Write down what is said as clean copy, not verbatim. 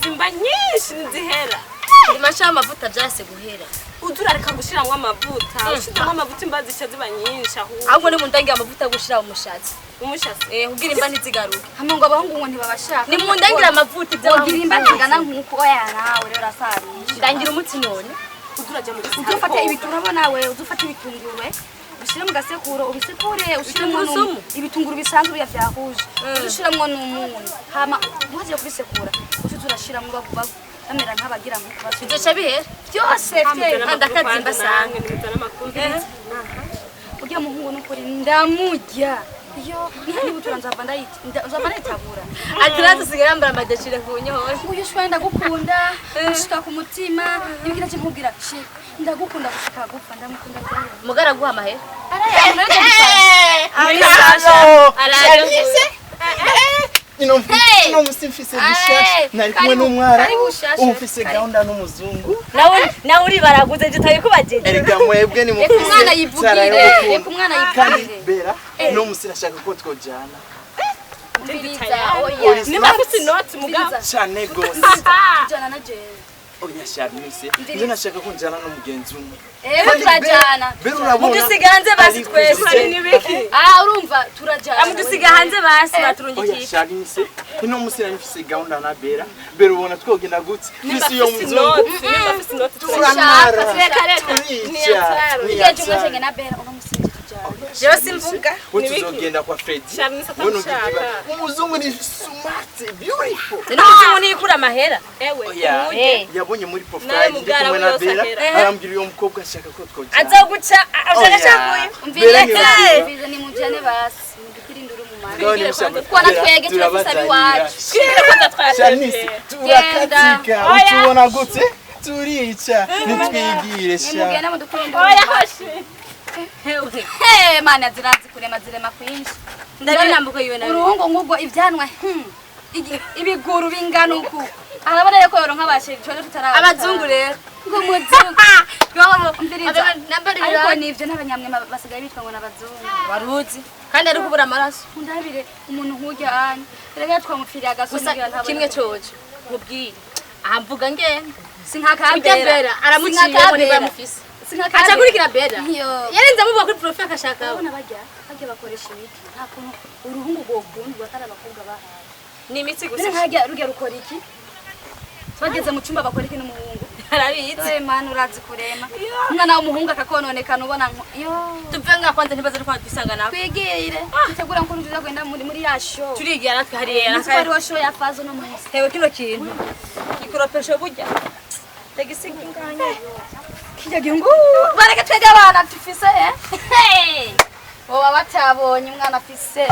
Simba nyinshi nzihera. Imasha amavuta byase guhera. Udura reka gushiramwe amavuta. Ushizemo amavuta imbazi cyaziba nyinshi ahubwo. Ahubwo ni mundangira amavuta gushira umushatsi. Umushatsi. Kugira imba ntizigaruke. Hamwe ngo abahungu ngo ntibabashaka. Ni mundangira amavuta ibyo bagira imba tingana nkuko nawe rero rasarisha. Ndangira umuti none. Uduraje muri sako. Uzufata ibitunguru nawe, uzufata ibitunguru ushire mu gasekuro ubisekure ushiremo ibitunguru bisanzwe byahuje. Ushiramo n'umunyu. Hama muhaje kubisekura. Uzurashira mu bavuba amera nk'abagira ngo kubasha. Bizoca bihera. Byose ndakazimba sange n'ibitana makuru. Ugiye muhungu n'ukuri ndamujya. Iyo ni butura nzava ndayitabura. Atiraza sigara mbara madashire kunyohora. Uyu shwa ndagukunda, ushika ku mutima, ibikira cyo nkubwira shi ndagukunda gushika gupfa ndamukunda cyane. Mugara guha mahera. Ino musifise bishasha nari kumwe n'umwara umufise gahunda n'umuzungu nawe uri baraguze tutaye kubajeje erega mwebwe ni mufise umwana yivugire umwana yivugire bera no musira shaka ko twojana Niba afite inoti mugabo cyane gose jana na je oya Charmise nje nashaka ko njana no mugenzi umwe turajana mudusiga hanze basi twese nibiki urumva turajana mudusiga hanze basi baturungikije oya Charmise ino musira nifise gahunda na bera ubona twogenda gutse fisi yo muzungu niba afite inoti turamara Niye chumwe chenge na bera unamusinje tujana. Jewe simvuga. Utuzogenda kwa Fred. Umuzungu ni smart, beautiful. N'umuzungu nikura mahera. Ewe. Yabonye muri profile ndi kumwe na Bera. Arambwira uyo mukobwa ashaka ko twojana. Azoguca ashaka Umvire ni mujane basi. Mudukirindura umumara. Kwa natwege turafisa biwacu. Charmise, turakatika. Utubona gute? Turica nitwigire sha. Mugenda mudukirindura. Oya hoshi. Mana zirazi kurema zirema kwinshi. Ndabinambuka yiwe nawe. Uruhungu ngubwo ivyanwa. Ibiguru bingana uku. Arabona yuko yoronka bashiri cyo tutara. Abazungu rero. Ngo muzungu. Ngo umviriza. Ariko nivyo n'abanyamwe basigaye bitwa ngo nabazungu. Waruzi. Kandi ari kubura amaraso. Ndabire umuntu nkujya anye. Rega twamupfiriye agasongira ntabwo. Kimwe coje. Mubwire. Ahamvuga ngene. Sinkakabera. Aramuciye ngo ntibamufise. Acha kurikira beda. Yarenza muvuga kuri profile akashaka. Abona bajya bakoresha ibiti. Nta kuntu uruhungu gokundwa atari abakobwa bahaye. Ni imitsi gusa. Nkajya rugya rukora iki? Bageze mu cyumba bakora iki n'umuhungu. Arabizi. Mana urazi kurema. Umwana w'umuhungu akakononekana ubona yo. Tuve ngakwanze ntibaze rwo twisanga nawe. Kwigire. Tutegura nkuru nziza kwenda muri ya show. Turigira natwe hariya nakari. Ari show ya fazo no munsi. Hewe kino kintu. Ikuropesho burya. Tegisigi nganye. Kijya gingu bareke twege abana tufise Woba batabonye umwana afise